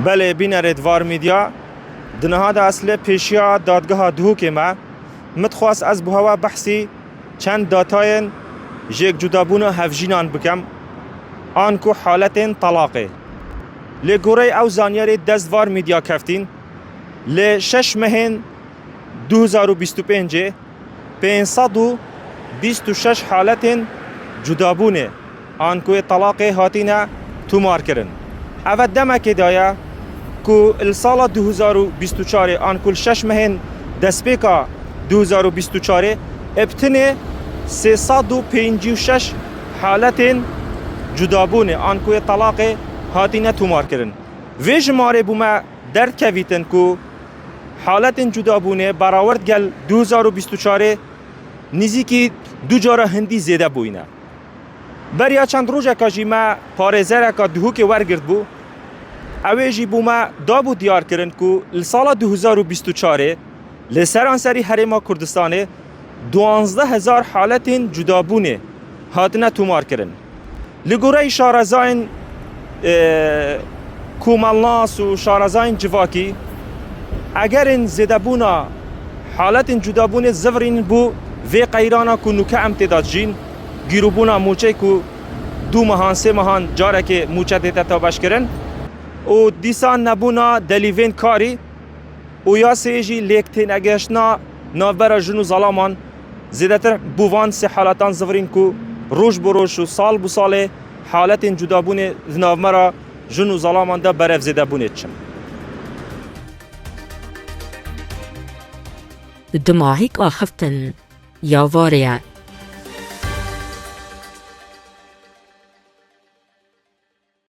بله بینرد وار میدیا دنها دا اصل پیشیا دادگاه دهوک ما متخواست از بهوا بحثی چند داتاین جیک جدابون هفجینان بکم آنکو حالت طلاقه لگوره او زانیاری دست وار میدیا کفتین لشش مهن 2025 526 حالت جدابونه آنکو طلاقه هاتینا تومار کرن اول دمک دایا که السال 2024 آنکل 6 مهن دسپیکا 2024 ابتنه 356 حالت جدابونه آنکو طلاق هاتینا تومار کرن ویج ماره بوما در کویتن که حالت جدابونه براورد گل 2024 نزیکی دو جاره هندی زیده بوینه بریا چند روزه که ما پارزره که دهوک ورگرد بو اویجی بوما دابو دیار کرن که السال 2024 لسرانسری حرم کردستانه 12,000 حالت جدابونه هاتنا تومار کرن لگوره شارزاین کومالناس و شارزاین جواکی اگر این زیده بونا حالت جدابونه زورین بو وی قیرانا که نوکه امتداد جین گیروبونا موچه که 2 ماهان 3 ماهان جاره که موچه دیتا تابش کرن و دیسان نبونا دلیوین کاری و یا سیجی لیکتین اگشنا نوبرا جنو ظلامان زیده تر بووان سه حالتان زورین که روش بروش و سال بو سال حالت جدابونه نوبرا جنو ظلامان دا برف زیده بونه چم دماغیک آخفتن یا واریا